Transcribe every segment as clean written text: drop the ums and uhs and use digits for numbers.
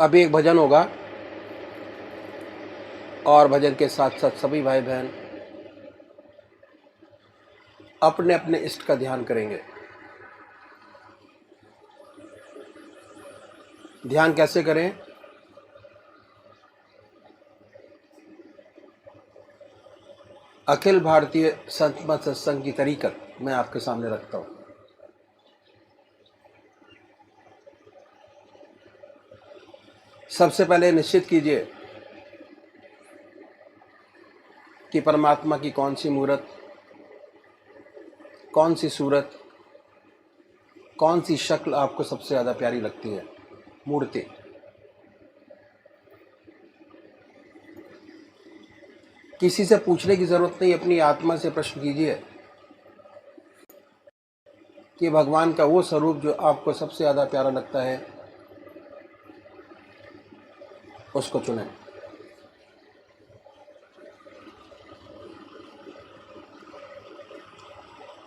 अभी एक भजन होगा और भजन के साथ साथ सभी भाई बहन अपने अपने इष्ट का ध्यान करेंगे। ध्यान कैसे करें? अखिल भारतीय संत मत सत्संग की तरीकत मैं आपके सामने रखता हूं। सबसे पहले निश्चित कीजिए कि परमात्मा की कौन सी मूर्त, कौन सी सूरत, कौन सी शक्ल आपको सबसे ज़्यादा प्यारी लगती है। मूर्ति किसी से पूछने की ज़रूरत नहीं, अपनी आत्मा से प्रश्न कीजिए कि भगवान का वो स्वरूप जो आपको सबसे ज़्यादा प्यारा लगता है उसको चुनें।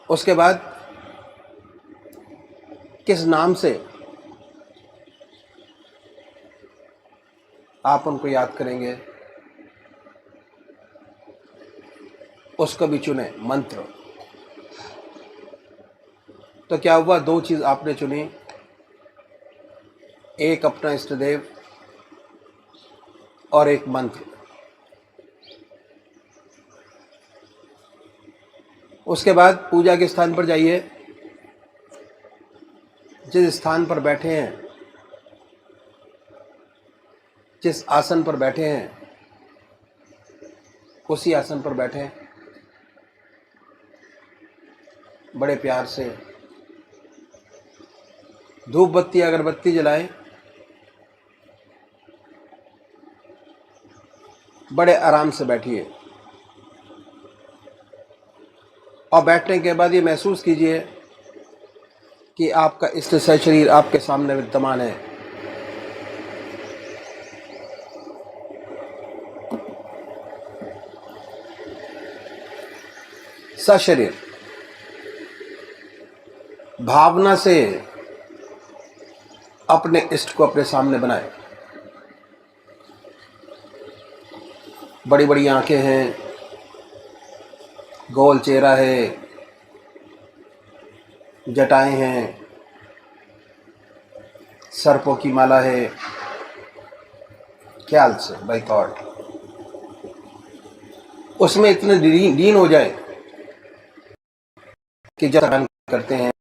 उसके बाद किस नाम से आप उनको याद करेंगे उसको भी चुनें। मंत्र तो क्या हुआ, दो चीज़ आपने चुनी, एक अपना इष्ट देव और एक मंत्र। उसके बाद पूजा के स्थान पर जाइए, जिस स्थान पर बैठे हैं, जिस आसन पर बैठे हैं उसी आसन पर बैठें। बड़े प्यार से धूप बत्ती अगरबत्ती जलाएं, बड़े आराम से बैठिए और बैठने के बाद ये महसूस कीजिए कि आपका इष्ट शरीर आपके सामने विद्यमान है। सशरीर भावना से अपने इष्ट को अपने सामने बनाएं। बड़ी बड़ी आंखें हैं, गोल चेहरा है, जटाएं हैं, सर्पों की माला है। ख्याल से बाय थॉट उसमें इतने लीन हो जाए कि जब ध्यान करते हैं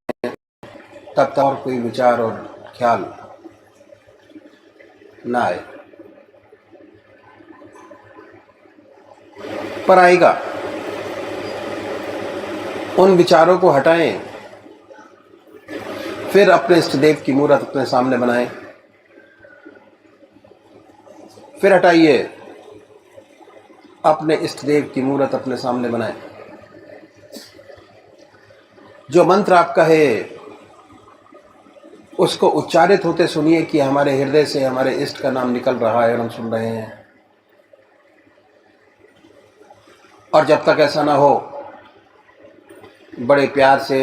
तब तक और कोई विचार और ख्याल ना आए, पर आएगा। उन विचारों को हटाएं, फिर अपने इष्ट देव की मूर्त अपने सामने बनाएं। फिर हटाइए, अपने इष्ट देव की मूर्त अपने सामने बनाएं। जो मंत्र आपका है उसको उच्चारित होते सुनिए कि हमारे हृदय से हमारे इष्ट का नाम निकल रहा है और हम सुन रहे हैं। और जब तक ऐसा ना हो, बड़े प्यार से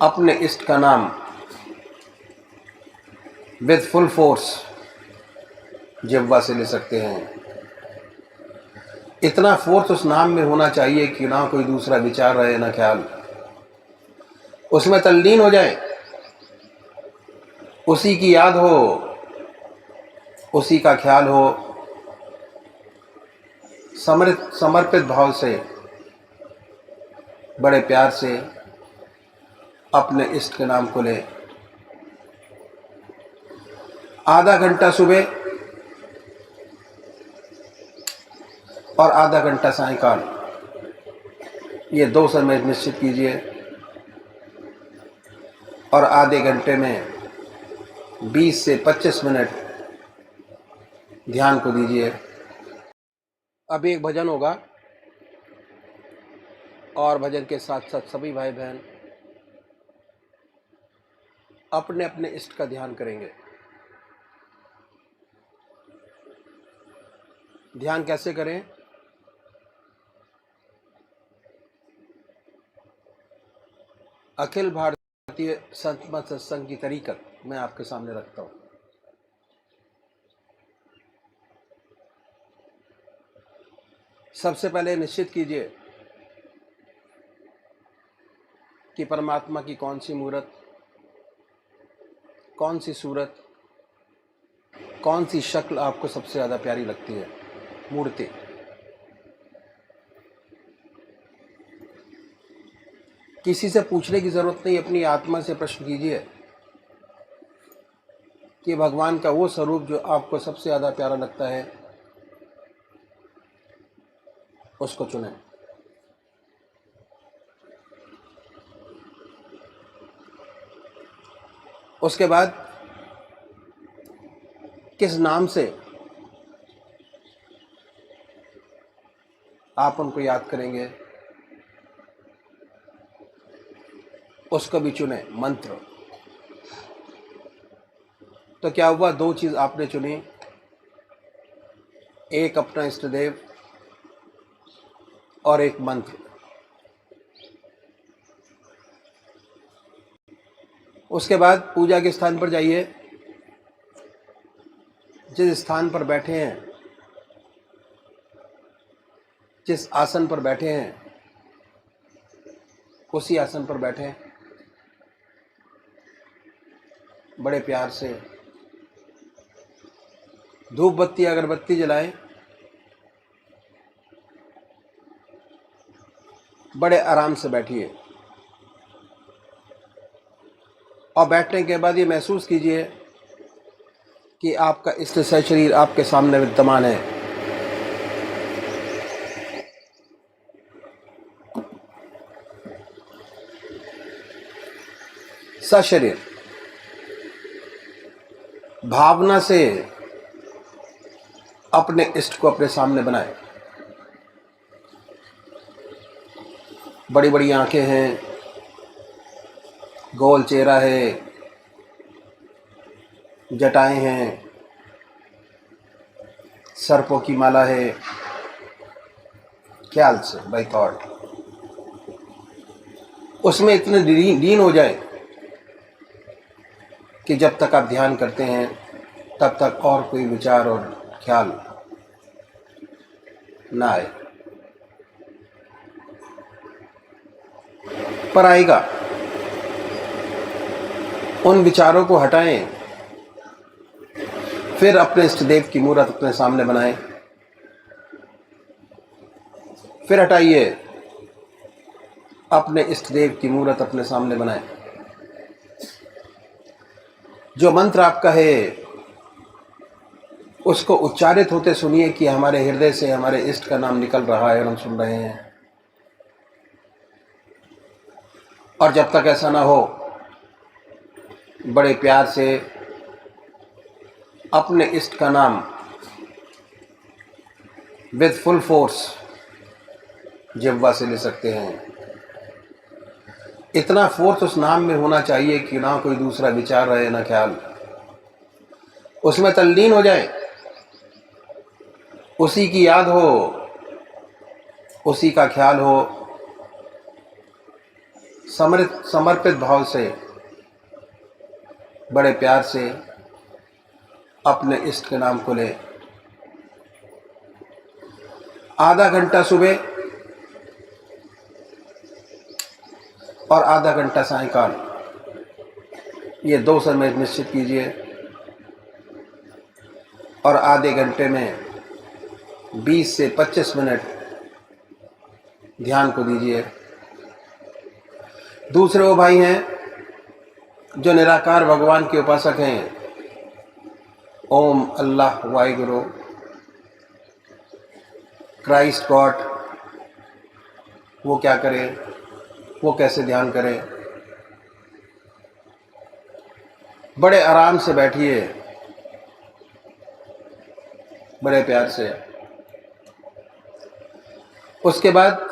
अपने इष्ट का नाम विद फुल फोर्स जिह्वा से ले सकते हैं। इतना फोर्स उस नाम में होना चाहिए कि ना कोई दूसरा विचार रहे ना ख्याल, उसमें तल्लीन हो जाए, उसी की याद हो, उसी का ख्याल हो। समर्पित भाव से बड़े प्यार से अपने इष्ट के नाम को ले। आधा घंटा सुबह और आधा घंटा सायंकाल, ये दो समय निश्चित कीजिए और आधे घंटे में 20 से 25 मिनट ध्यान को दीजिए। अभी एक भजन होगा और भजन के साथ साथ सभी भाई बहन अपने अपने इष्ट का ध्यान करेंगे। ध्यान कैसे करें? अखिल भारतीय संत मत सत्संग की तरीकत मैं आपके सामने रखता हूं। सबसे पहले निश्चित कीजिए कि परमात्मा की कौन सी मूर्त, कौन सी सूरत, कौन सी शक्ल आपको सबसे ज़्यादा प्यारी लगती है। मूर्ति किसी से पूछने की ज़रूरत नहीं, अपनी आत्मा से प्रश्न कीजिए कि भगवान का वो स्वरूप जो आपको सबसे ज़्यादा प्यारा लगता है उसको चुनें। उसके बाद किस नाम से आप उनको याद करेंगे उसको भी चुने। मंत्र तो क्या हुआ, दो चीज आपने चुनी, एक अपना इष्ट देव और एक मंत्र। उसके बाद पूजा के स्थान पर जाइए, जिस स्थान पर बैठे हैं, जिस आसन पर बैठे हैं उसी आसन पर बैठें। बड़े प्यार से धूप बत्ती अगरबत्ती जलाएं, बड़े आराम से बैठिए और बैठने के बाद ये महसूस कीजिए कि आपका इष्ट शरीर आपके सामने विद्यमान है। सशरीर भावना से अपने इष्ट को अपने सामने बनाए। बड़ी बड़ी आंखें हैं, गोल चेहरा है, जटाएं हैं, सर्पों की माला है। ख्याल से बाय थॉट उसमें इतने लीन हो जाए कि जब तक आप ध्यान करते हैं तब तक और कोई विचार और ख्याल ना आए, पर आएगा। उन विचारों को हटाएं, फिर अपने इष्ट देव की मूर्त अपने सामने बनाएं, फिर हटाइए, अपने इष्ट देव की मूर्त अपने सामने बनाएं। जो मंत्र आपका है उसको उच्चारित होते सुनिए कि हमारे हृदय से हमारे इष्ट का नाम निकल रहा है और हम सुन रहे हैं। और जब तक ऐसा ना हो, बड़े प्यार से अपने इष्ट का नाम विद फुल फोर्स जिह्वा से ले सकते हैं। इतना फोर्स उस नाम में होना चाहिए कि ना कोई दूसरा विचार रहे, ना ख्याल, उसमें तल्लीन हो जाए, उसी की याद हो, उसी का ख्याल हो। समर्पित भाव से बड़े प्यार से अपने इष्ट के नाम को ले। आधा घंटा सुबह और आधा घंटा सायंकाल, ये 2 समय निश्चित कीजिए और आधे घंटे में 20 से 25 मिनट ध्यान को दीजिए। दूसरे वो भाई हैं जो निराकार भगवान के उपासक हैं, ओम अल्लाह वाहिगुरु क्राइस्ट गॉड, वो क्या करें, वो कैसे ध्यान करें। बड़े आराम से बैठिए, बड़े प्यार से। उसके बाद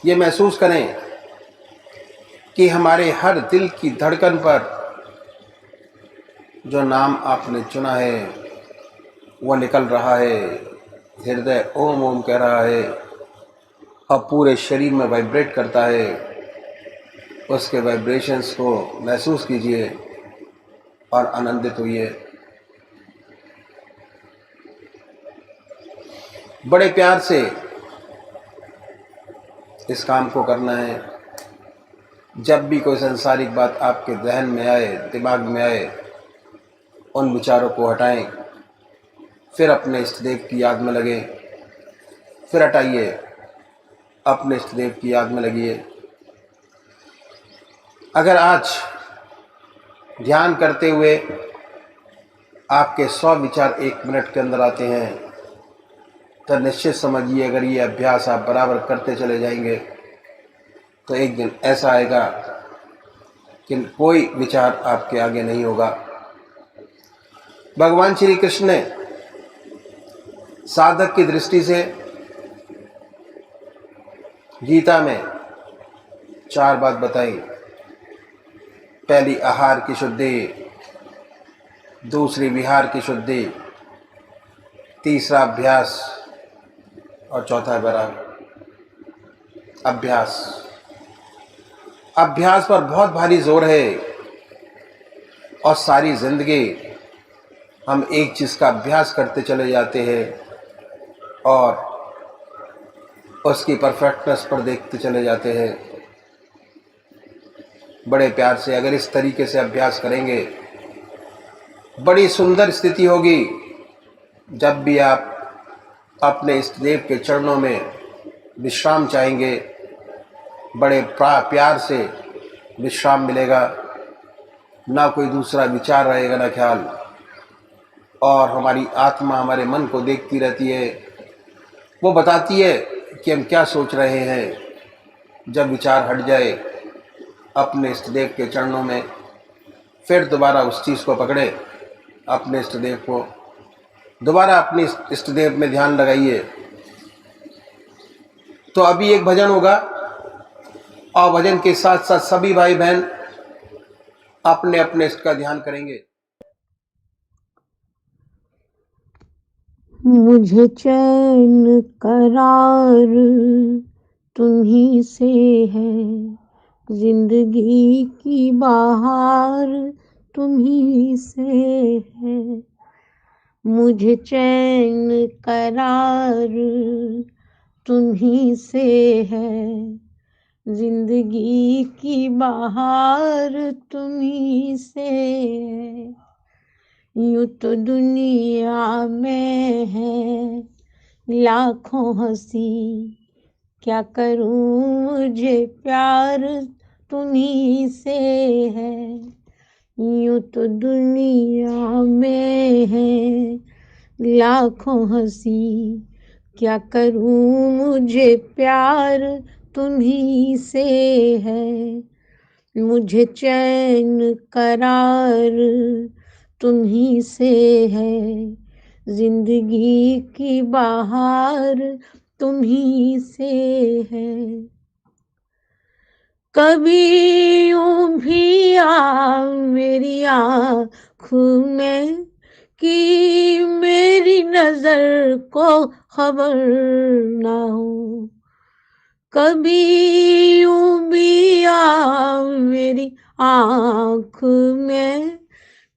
ये महसूस करें कि हमारे हर दिल की धड़कन पर जो नाम आपने चुना है वो निकल रहा है। हृदय ओम ओम कह रहा है और पूरे शरीर में वाइब्रेट करता है। उसके वाइब्रेशंस को महसूस कीजिए और आनंदित होइए। बड़े प्यार से इस काम को करना है। जब भी कोई सांसारिक बात आपके जहन में आए, दिमाग में आए, उन विचारों को हटाएं, फिर अपने इष्ट देव की याद में लगे, फिर हटाइए, अपने इष्ट देव की याद में लगिए। अगर आज ध्यान करते हुए आपके 100 विचार 1 मिनट के अंदर आते हैं, तो निश्चित समझिए अगर ये अभ्यास आप बराबर करते चले जाएंगे तो एक दिन ऐसा आएगा कि कोई विचार आपके आगे नहीं होगा। भगवान श्री कृष्ण ने साधक की दृष्टि से गीता में 4 बात बताई। पहली आहार की शुद्धि, दूसरी विहार की शुद्धि, तीसरा अभ्यास और चौथा बराबर अभ्यास। अभ्यास पर बहुत भारी जोर है और सारी जिंदगी हम एक चीज़ का अभ्यास करते चले जाते हैं और उसकी परफेक्टनेस पर देखते चले जाते हैं। बड़े प्यार से अगर इस तरीके से अभ्यास करेंगे, बड़ी सुंदर स्थिति होगी। जब भी आप अपने इष्ट देव के चरणों में विश्राम चाहेंगे, बड़े प्यार से विश्राम मिलेगा। ना कोई दूसरा विचार रहेगा, ना ख्याल, और हमारी आत्मा हमारे मन को देखती रहती है। वो बताती है कि हम क्या सोच रहे हैं। जब विचार हट जाए अपने इष्ट देव के चरणों में, फिर दोबारा उस चीज़ को पकड़े, अपने इष्ट देव को दोबारा अपने इष्ट देव में ध्यान लगाइए। तो अभी एक भजन होगा और भजन के साथ साथ सभी भाई बहन अपने अपने इष्ट का ध्यान करेंगे। मुझे चैन करार तुम्ही से है, जिंदगी की बहार तुम्ही से है। मुझे चैन करार तुम्ही से है, जिंदगी की बहार तुम्ही से है। यूं तो दुनिया में है लाखों हंसी, क्या करूं मुझे प्यार तुम्ही से है। यूं तो दुनिया में है लाखों हंसी, क्या करूं मुझे प्यार तुम्ही से है। मुझे चैन करार तुम्ही से है, जिंदगी की बहार तुम्ही से है। कभी यूं भी आ मेरी आँखों में कि मेरी नजर को खबर ना हो। कभी यूं भी आ मेरी आँख में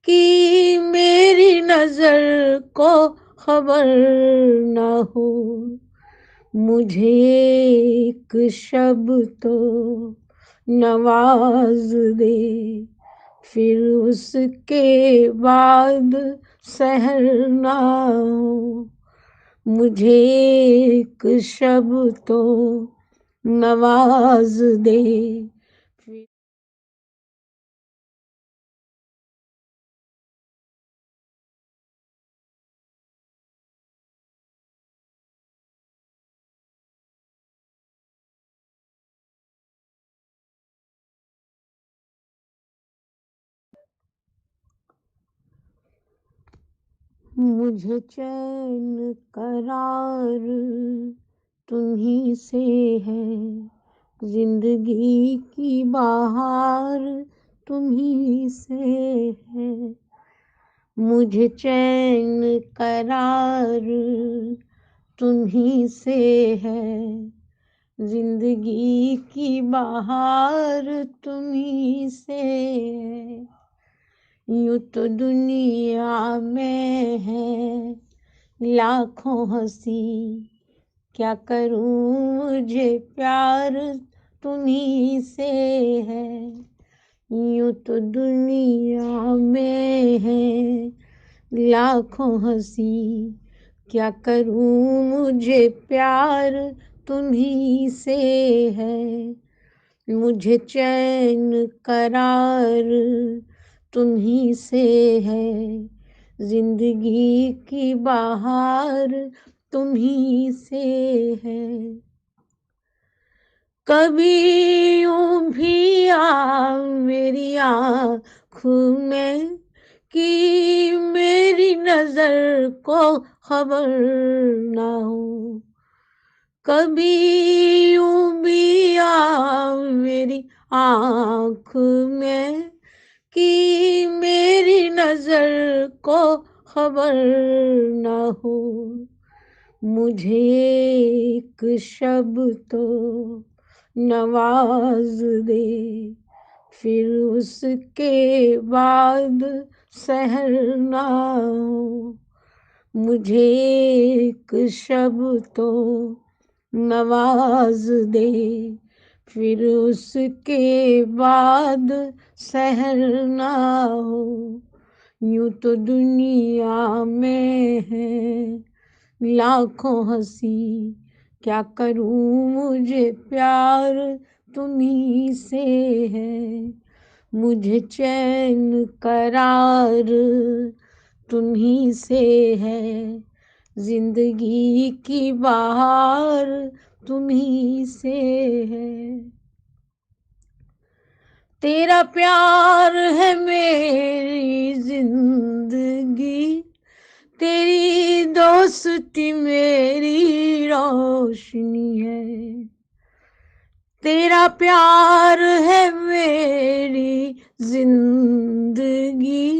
कि मेरी नजर को खबर ना हो। मुझे एक शब्द तो नवाज दे, फिर उसके बाद सहर ना हो। मुझे एक शब्द तो नवाज दे। मुझे चैन करार तुम्ही से है, जिंदगी की बहार तुम्ही से है। मुझे चैन करार तुम्ही से है, जिंदगी की बहार तुम्ही से है। यूं तो दुनिया में है लाखों हंसी, क्या करूं मुझे प्यार तुम्ही से है। यूं तो दुनिया में है लाखों हंसी, क्या करूं मुझे प्यार तुम्ही से है। मुझे चैन करार तुम्ही से है, जिंदगी की बहार तुम्ही से है। कभी यूं भी आ मेरी आँखों में कि मेरी नजर को खबर ना हो। कभी यूं भी आ मेरी आँख में कि मेरी नजर को खबर ना हो। मुझे एक शब्द तो नवाज दे, फिर उसके बाद सहर ना हो। मुझे एक शब्द तो नवाज दे, फिर उसके बाद सहर ना हो। यूं तो दुनिया में है लाखों हंसी, क्या करूं मुझे प्यार तुम्ही से है। मुझे चैन करार तुम्ही से है, जिंदगी की बहार तुम्ही से है। तेरा प्यार है मेरी जिंदगी, तेरी दोस्ती मेरी रोशनी है। तेरा प्यार है मेरी जिंदगी,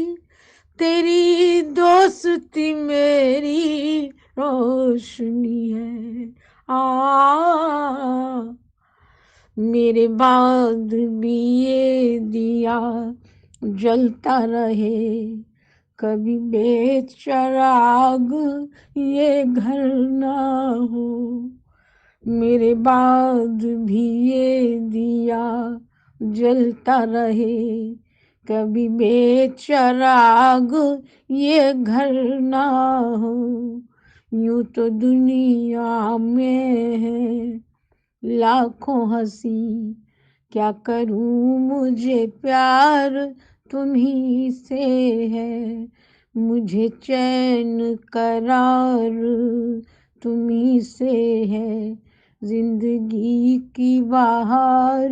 तेरी दोस्ती मेरी रोशनी है। मेरे बाद भी ये दिया जलता रहे, कभी बेचिराग ये घर ना हो। मेरे बाद भी ये दिया जलता रहे, कभी बेचिराग ये घर ना हो। यूं तो दुनिया में है लाखों हंसी, क्या करूं मुझे प्यार तुम्ही से है। मुझे चैन करार तुम्ही से है, जिंदगी की बहार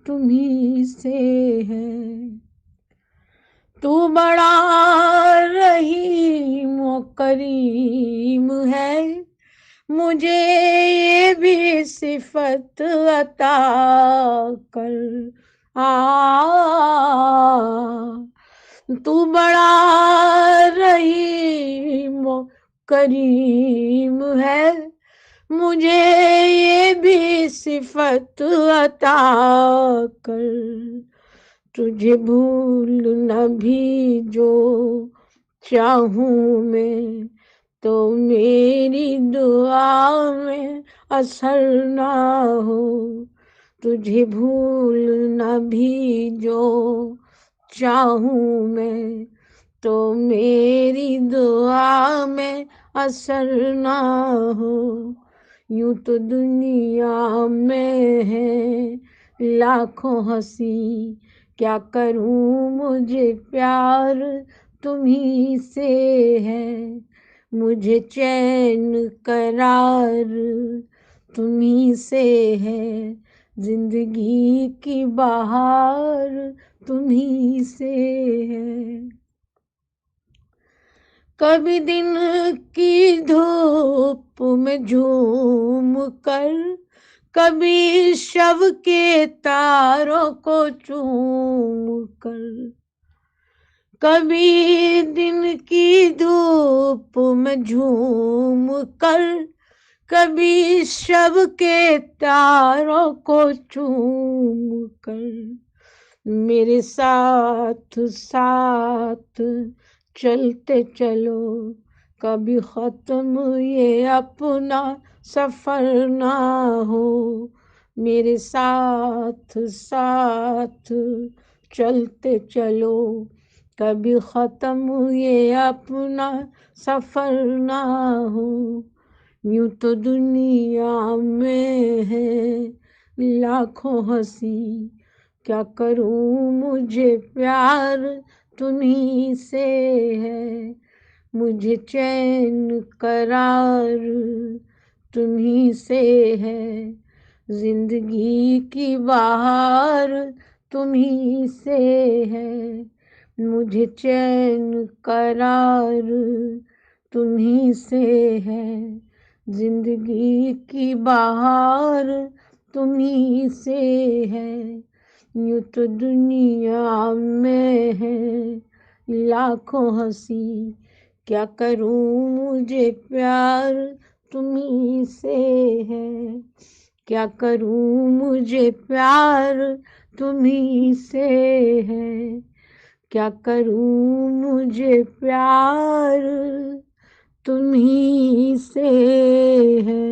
तुम्ही से है। तू बड़ा रहीम व करीम है, मुझे ये भी सिफत अता कर। तू बड़ा रहीम व करीम है, मुझे ये भी सिफत अता कर। तुझे भूल न भी जो चाहूं मैं, तो मेरी दुआ में असर ना हो। तुझे भूल न भी जो चाहूं मैं, तो मेरी दुआ में असर ना हो। यूं तो दुनिया में है लाखों हंसी, क्या करूं मुझे प्यार तुम्ही से है। मुझे चैन करार तुम्ही से है, जिंदगी की बहार तुम्ही से है। कभी दिन की धूप में झूम कर, कभी शव के तारों को चूम कर। कभी दिन की धूप में झूम कर, कभी शव के तारों को चूम कर। मेरे साथ साथ चलते चलो, कभी खत्म ये अपना सफर ना हो। मेरे साथ साथ चलते चलो, कभी खत्म ये अपना सफर ना हो। यूं तो दुनिया में है लाखों हंसी, क्या करूं मुझे प्यार तुम्ही से है। मुझे चैन करार तुम्ही से है, जिंदगी की बहार तुम्ही से है। मुझे चैन करार तुम्ही से है, जिंदगी की बहार तुम्ही से है। यूं तो दुनिया में है लाखों हंसी, क्या करूं मुझे प्यार तुम्ही से है। क्या करूं मुझे प्यार तुम्ही से है। क्या करूं मुझे प्यार तुम्ही से है।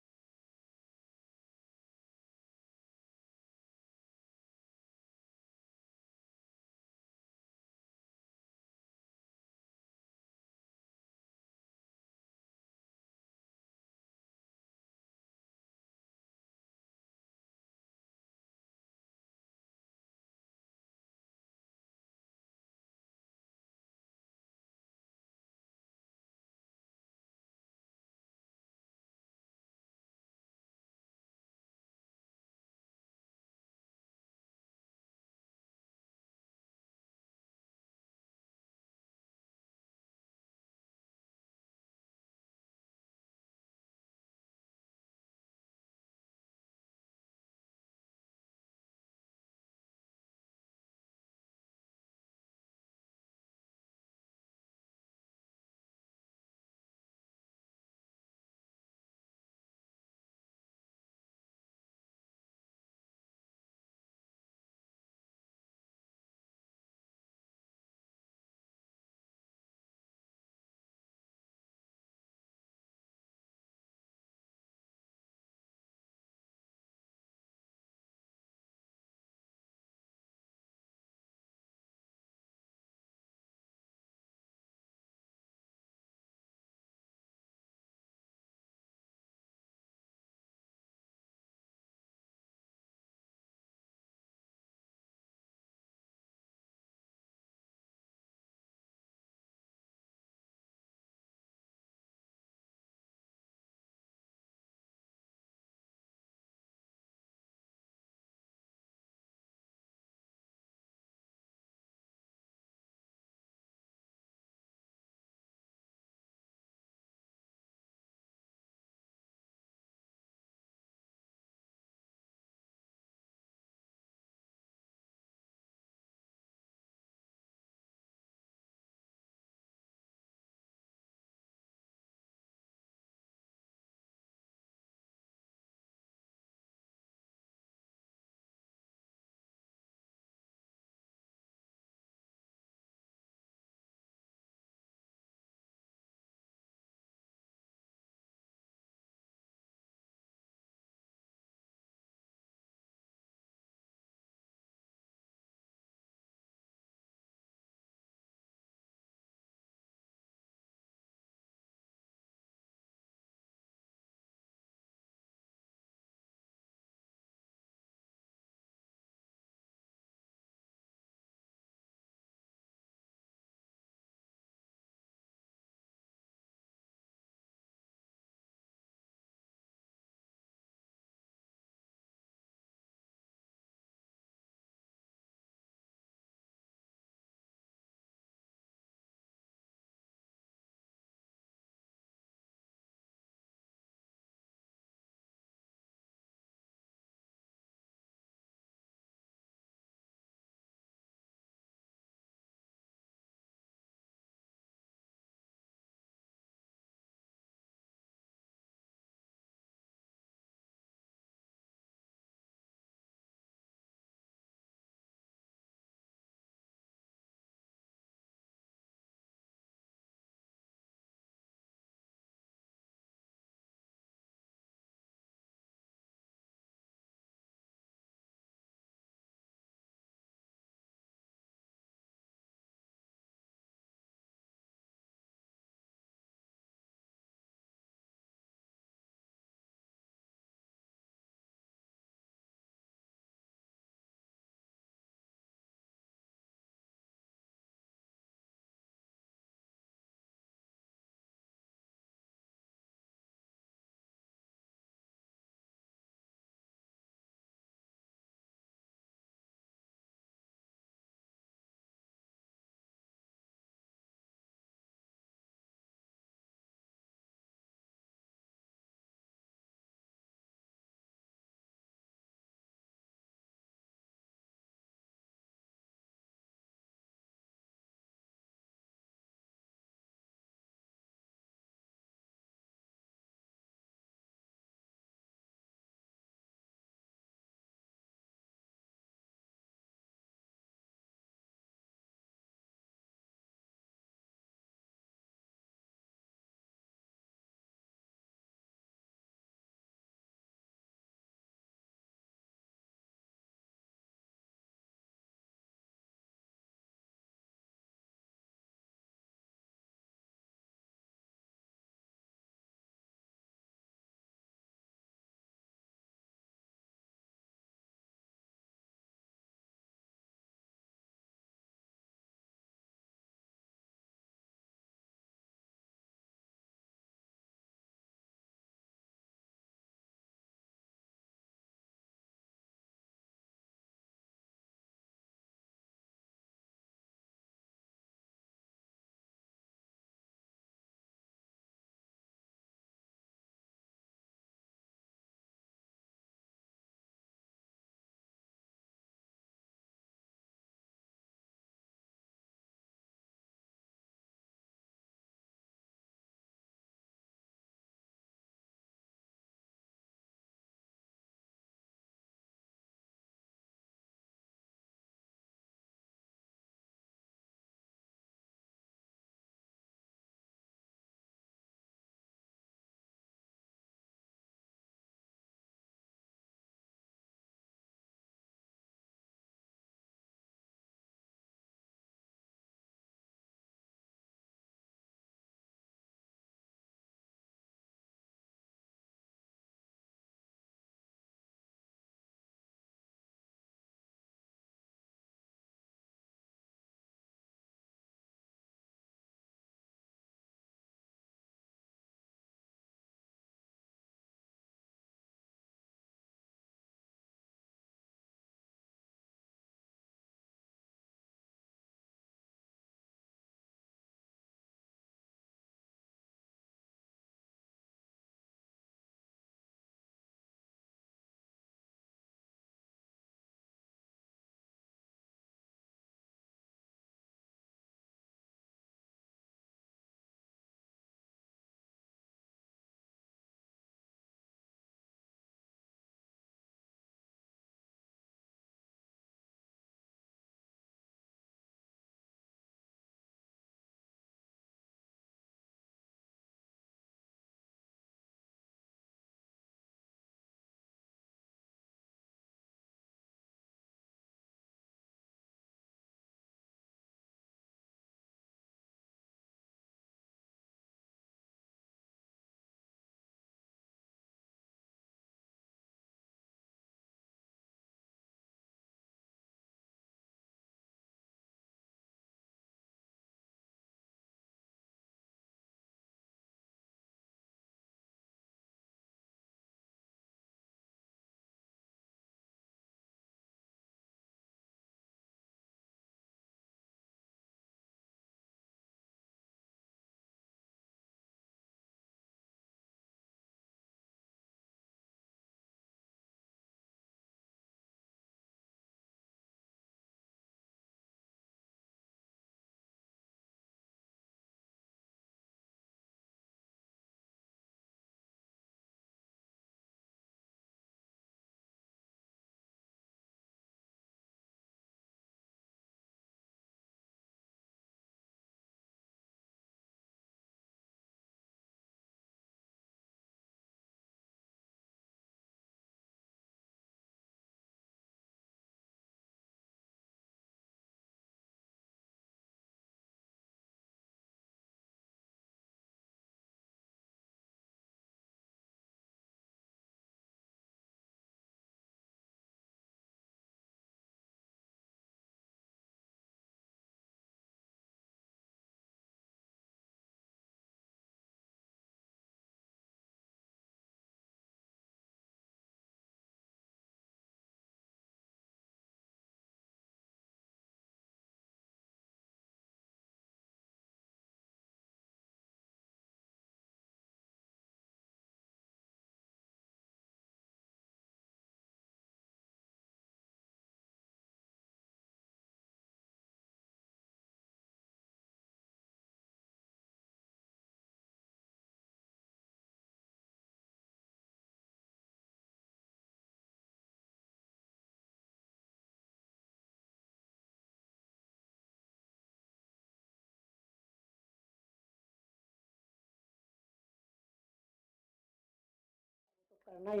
नहीं,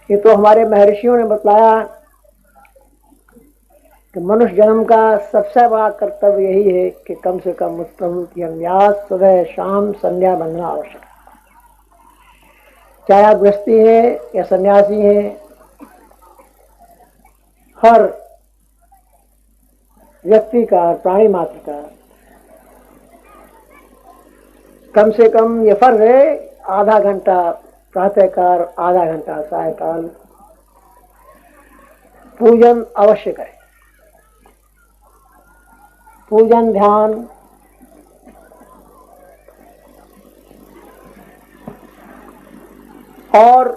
ये तो हमारे महर्षियों ने बतलाया कि मनुष्य जन्म का सबसे बड़ा कर्तव्य यही है कि कम से कम उस प्रभु की अभ्यास सुबह शाम संध्या बंदना आवश्यक है। चाहे आप गृहस्थी है या सन्यासी है, हर व्यक्ति का, प्राणी मात्र का कम से कम ये फर्ज है, आधा घंटा प्रातःकाल, आधा घंटा सायकाल पूजन अवश्य करें। पूजन, ध्यान और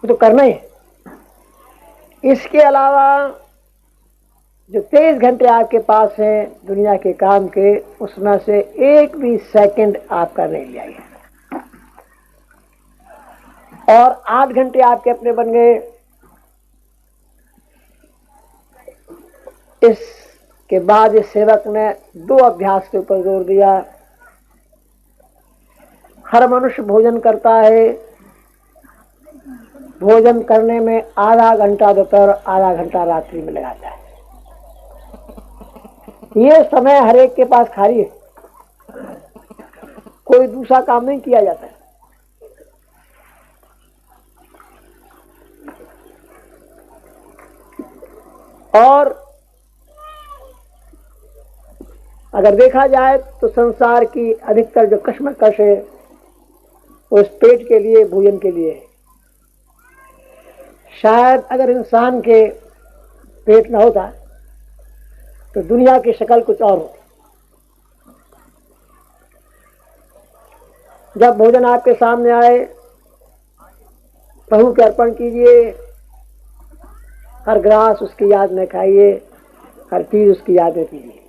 तो करना ही है। इसके अलावा जो 23 घंटे आपके पास हैं दुनिया के काम के, उसमें से एक भी सेकंड आपका नहीं लिया गया, और 8 घंटे आपके अपने बन गए। इसके बाद इस सेवक ने 2 अभ्यास के ऊपर जोर दिया। हर मनुष्य भोजन करता है, भोजन करने में आधा घंटा दोपहर, आधा घंटा रात्रि में लगाता है। ये समय हर एक के पास खाली है, कोई दूसरा काम नहीं किया जाता है। और अगर देखा जाए तो संसार की अधिकतर जो कश्मकश है वो इस पेट के लिए, भोजन के लिए है। शायद अगर इंसान के पेट न होता तो दुनिया की शक्ल कुछ और होती। जब भोजन आपके सामने आए, प्रभु के अर्पण कीजिए, हर ग्रास उसकी याद में खाइए, हर चीज उसकी याद में पीजिए।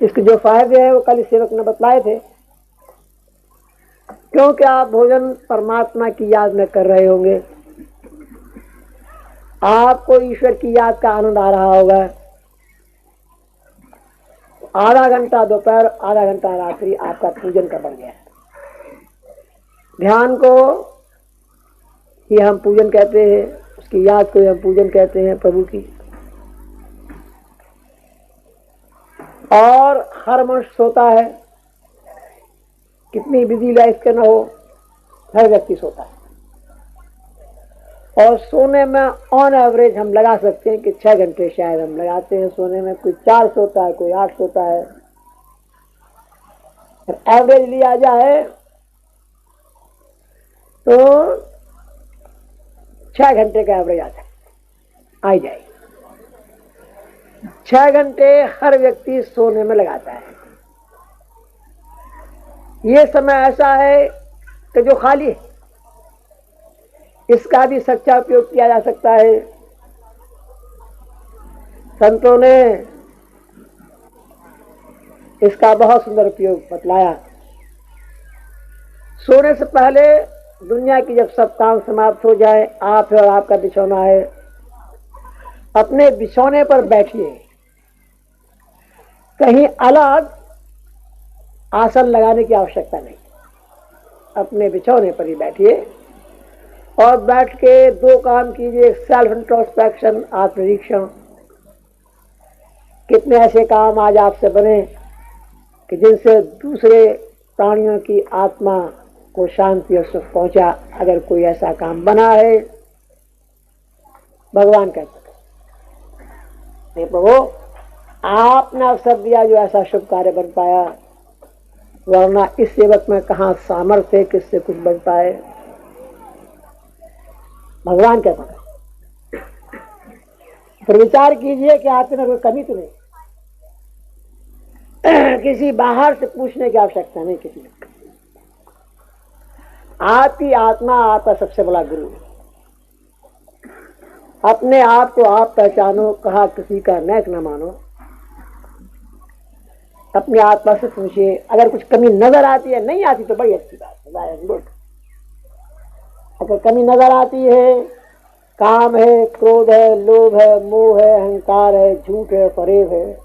इसके जो फायदे हैं वो कल इस सेवक ने बतलाए थे। क्योंकि आप भोजन परमात्मा की याद में कर रहे होंगे, आपको ईश्वर की याद का आनंद आ रहा होगा। आधा घंटा दोपहर, आधा घंटा रात्रि आपका पूजन का बन गया है। ध्यान को ही हम पूजन कहते हैं, उसकी याद को हम पूजन कहते हैं प्रभु की। और हर मनुष्य सोता है, कितनी बिजी लाइफ के न हो, हर व्यक्ति सोता है। और सोने में ऑन एवरेज हम लगा सकते हैं कि 6 घंटे शायद हम लगाते हैं सोने में। कोई 4 सोता है, कोई 8 सोता है। एवरेज लिया जाए तो 6 घंटे का एवरेज आता है, आ जाए। 6 घंटे हर व्यक्ति सोने में लगाता है। ये समय ऐसा है कि जो खाली है, इसका भी सच्चा उपयोग किया जा सकता है। संतों ने इसका बहुत सुंदर उपयोग बतलाया। सोने से पहले दुनिया की जब सब काम समाप्त हो जाए, आप है और आपका बिछौना है, अपने बिछौने पर बैठिए। कहीं अलग आसन लगाने की आवश्यकता नहीं, अपने बिछौने पर ही बैठिए और बैठ के 2 काम कीजिए। सेल्फ इंट्रोस्पेक्शन, आत्मनिरीक्षण। कितने ऐसे काम आज आपसे बने कि जिनसे दूसरे प्राणियों की आत्मा को शांति और सुख पहुंचा। अगर कोई ऐसा काम बना है, भगवान कहते हैं प्रभु आपने अवसर दिया जो ऐसा शुभ कार्य बन पाया, वरना इस सेवक में कहाँ सामर्थ्य है किससे कुछ बन पाए। भगवान कहते हैं। फिर विचार कीजिए कि आप में कोई कमी तो नहीं, किसी बाहर से पूछने की आवश्यकता नहीं। किसी आपकी आत्मा आपका सबसे बड़ा गुरु है। अपने आप को आप पहचानो, कहा किसी का नेक न मानो। अपनी आत्मा से पूछिए, अगर कुछ कमी नजर आती है, नहीं आती तो बड़ी अच्छी बात है। अगर कमी नजर आती है, काम है, क्रोध है, लोभ है, मोह है, अहंकार है, झूठ है, फरेब है,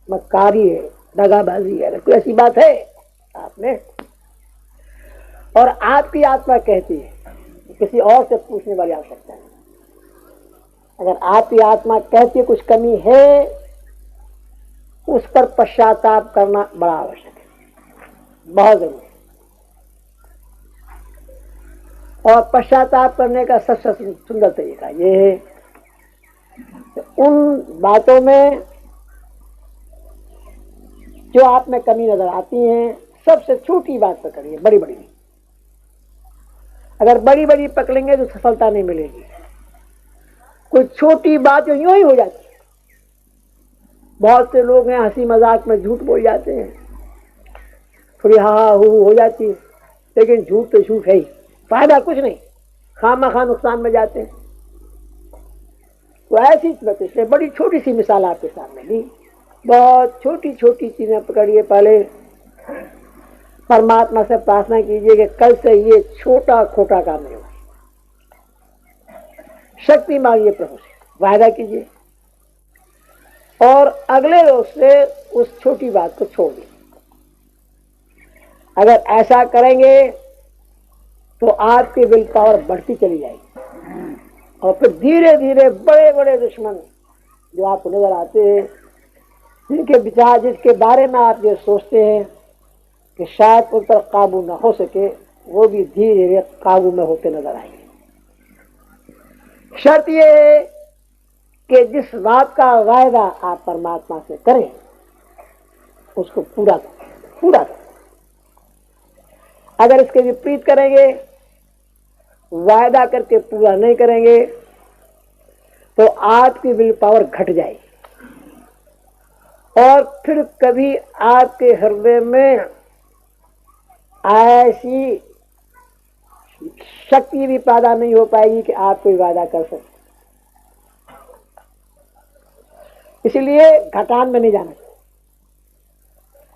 मक्कारी है, दगाबाजी है, कोई ऐसी बात है आपने? और आपकी आत्मा कहती है, किसी और से पूछने वाली आवश्यकता नहीं। अगर आपकी आत्मा कहती है कुछ कमी है, उस पर पश्चाताप करना बड़ा आवश्यक है, बहुत जरूरी है। और पश्चाताप करने का सबसे सुंदर तरीका ये है कि उन बातों में जो आप में कमी नजर आती हैं, सबसे छोटी बात पकड़िए, बड़ी बड़ी। अगर बड़ी बड़ी पकड़ेंगे तो सफलता नहीं मिलेगी। कोई छोटी बात जो यूं ही हो जाती है। बहुत से लोग हैं हंसी मजाक में झूठ बोल जाते हैं, थोड़ी हा हो जाती है, लेकिन झूठ तो झूठ है ही, फायदा कुछ नहीं, खामा नुकसान में जाते हैं। तो ऐसी इसलिए बड़ी छोटी सी मिसाल आपके सामने दी, बहुत छोटी छोटी चीजें पकड़िए। पहले परमात्मा से प्रार्थना कीजिए कि कल से ये छोटा खोटा काम नहीं होगा। शक्ति मांगिए प्रभु से, वायदा कीजिए और अगले रोज से उस छोटी बात को छोड़ दीजिए। अगर ऐसा करेंगे तो आपकी विल पावर बढ़ती चली जाएगी और फिर धीरे धीरे बड़े बड़े दुश्मन जो आपको नजर आते हैं, जिनके विचार, जिसके बारे में आप ये सोचते हैं कि शायद उन पर काबू न हो सके, वो भी धीरे धीरे काबू में होते नजर आएंगे। शर्त ये है कि जिस बात का वायदा आप परमात्मा से करें उसको पूरा करें, पूरा करें। अगर इसके विपरीत करेंगे, वायदा करके पूरा नहीं करेंगे, तो आपकी विल पावर घट जाएगी और फिर कभी आपके हृदय में ऐसी शक्ति भी पैदा नहीं हो पाएगी कि आप कोई वादा कर सकते। इसलिए घटान में नहीं जाना चाहिए।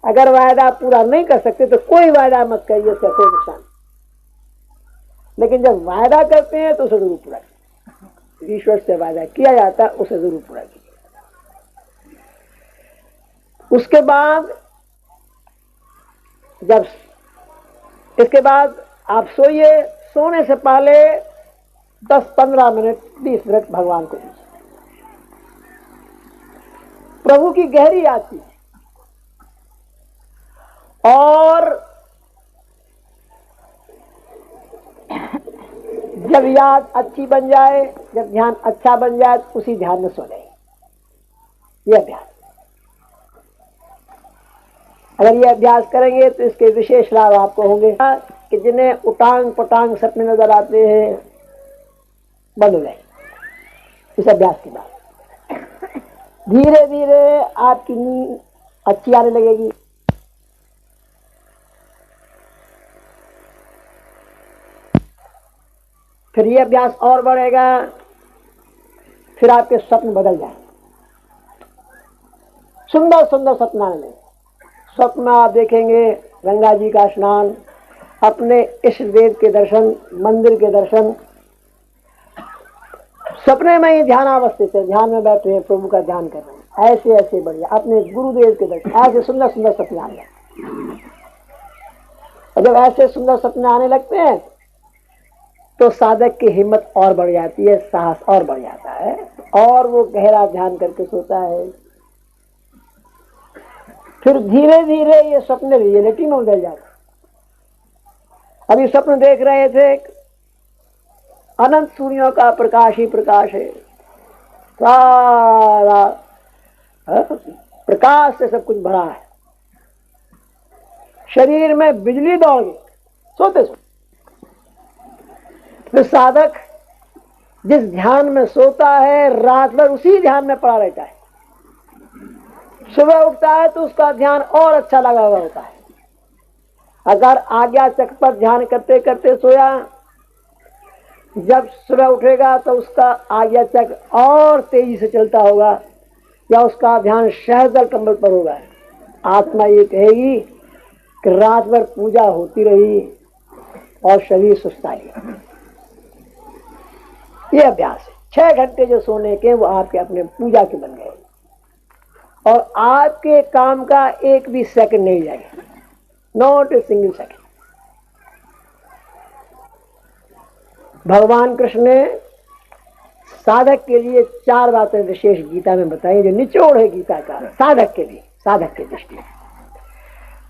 अगर वायदा पूरा नहीं कर सकते तो कोई वायदा मत करिए, उसका कोई नुकसान नहीं। लेकिन जब वायदा करते हैं तो उसे जरूर पूरा कीजिए। ईश्वर से वायदा किया जाता है, उसे जरूर पूरा कीजिए। उसके बाद जब इसके बाद आप सोइए, सोने से पहले 10-15 मिनट 20 मिनट भगवान को दीजिए। प्रभु की गहरी याद कीजिए और जब याद अच्छी बन जाए, जब ध्यान अच्छा बन जाए, तो उसी ध्यान में सो जाइए। यह अभ्यास, अगर यह अभ्यास करेंगे तो इसके विशेष लाभ आपको होंगे कि जिन्हें उटांग पटांग सपने नजर आते हैं, बंद हो जाए इस अभ्यास के बाद। धीरे धीरे आपकी नींद अच्छी आने लगेगी। फिर ये अभ्यास और बढ़ेगा, फिर आपके स्वप्न बदल जाए, सुंदर सुंदर सपना आने। स्वप्न में आप देखेंगे गंगा जी का स्नान, अपने इष्ट देव के दर्शन, मंदिर के दर्शन। सपने में ही ध्यानावस्थित है, ध्यान में बैठे हैं, प्रभु का ध्यान कर रहे हैं, ऐसे ऐसे बढ़िया अपने गुरुदेव के दर्शन, ऐसे सुंदर सुंदर सपने आने लगते। और जब ऐसे सुंदर सपने आने लगते हैं तो साधक की हिम्मत और बढ़ जाती है, साहस और बढ़ जाता है और वो गहरा ध्यान करके सोता है। फिर धीरे धीरे ये सपने रियलिटी में बदल जाते। अभी स्वप्न देख रहे थे, अनंत सूर्यों का प्रकाश ही प्रकाश है, सारा प्रकाश से सब कुछ भरा है, शरीर में बिजली दौड़ गई सोते सोते। तो साधक जिस ध्यान में सोता है, रात भर उसी ध्यान में पड़ा रहता है। सुबह उठता है तो उसका ध्यान और अच्छा लगा हुआ होता है। अगर आज्ञा चक्र पर ध्यान करते करते सोया, जब सुबह उठेगा तो उसका आज्ञा चक्र और तेजी से चलता होगा या उसका ध्यान शहदल कमल पर होगा। आत्मा ये कहेगी कि रात भर पूजा होती रही और शरीर सुस्ता गया। ये अभ्यास है। 6 घंटे जो सोने के वो आपके अपने पूजा के बन गए। और आपके काम का एक भी सेकंड नहीं जाएगा, नॉट ए सिंगल सेकंड। भगवान कृष्ण ने साधक के लिए 4 बातें विशेष गीता में बताई, जो निचोड़ है गीता का साधक के लिए, साधक के दृष्टि।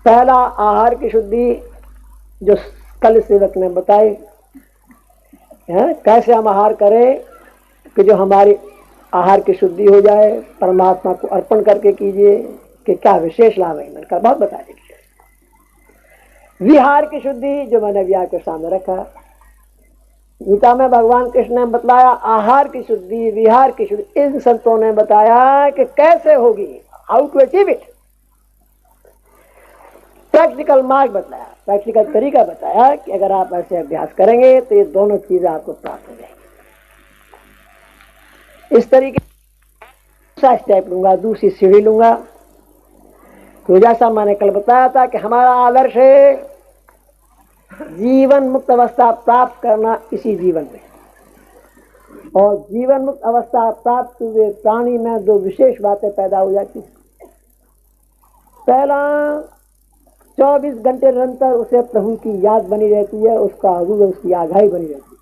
पहला आहार की शुद्धि, जो कल सेवक ने बताई है, कैसे हम आहार करें कि जो हमारी आहार की शुद्धि हो जाए, परमात्मा को अर्पण करके कीजिए, कि क्या विशेष लाभ है। मैंने कहा बहुत बताया। विहार की शुद्धि, जो मैंने विहार के सामने रखा, गीता में भगवान कृष्ण ने बतलाया आहार की शुद्धि, विहार की शुद्धि। इन संतों ने बताया कि कैसे होगी, how to achieve it. Practical मार्ग बताया, प्रैक्टिकल तरीका बताया कि अगर आप ऐसे अभ्यास करेंगे तो ये दोनों चीजें आपको प्राप्त हो जाएंगी। इस तरीके दूसरा स्टेप लूंगा, दूसरी सीढ़ी लूंगा। तो जैसा मैंने कल बताया था कि हमारा आदर्श है जीवन मुक्त अवस्था प्राप्त करना इसी जीवन में। और जीवन मुक्त अवस्था प्राप्त हुए प्राणी में 2 विशेष बातें पैदा हो जाती। पहला, 24 घंटे निरंतर उसे प्रभु की याद बनी रहती है, उसका हुजूर, उसकी आगाही बनी रहती है।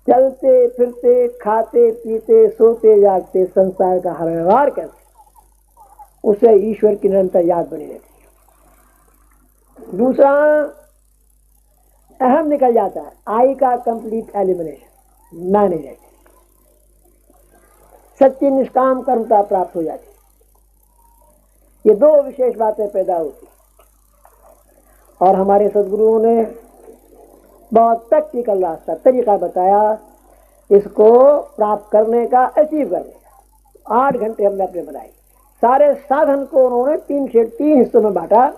चलते फिरते, खाते पीते, सोते जागते, संसार का हर व्यवहार करते उसे ईश्वर की निरंतर याद बनी रहती है। दूसरा, अहम निकल जाता है, आई का कंप्लीट एलिमिनेशन, मैं नहीं रहती, सच्ची निष्काम कर्मता प्राप्त हो जाती। ये 2 विशेष बातें पैदा होती। और हमारे सदगुरुओं ने बहुत प्रैक्टिकल रास्ता, तरीका बताया इसको प्राप्त करने का, अचीव करने का। 8 घंटे हमने अपने बनाए। सारे साधन को उन्होंने 3 हिस्सों में बांटा।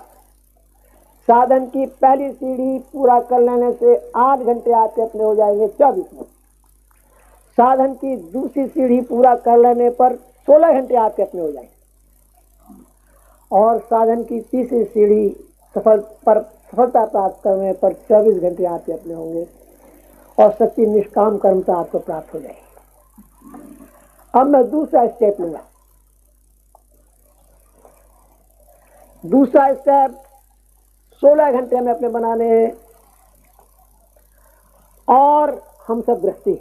साधन की पहली सीढ़ी पूरा कर लेने से 8 घंटे आपके अपने हो जाएंगे 24 मिनट। साधन की दूसरी सीढ़ी पूरा कर लेने पर 16 घंटे आपके अपने हो जाएंगे। और साधन की तीसरी सीढ़ी सफलता प्राप्त करने पर 24 घंटे आपके अपने होंगे और सच्ची निष्काम कर्मता आपको प्राप्त हो जाएगी। अब मैं दूसरा स्टेप लूंगा। दूसरा स्टेप 16 घंटे में अपने बनाने हैं। और हम सब गृहस्थी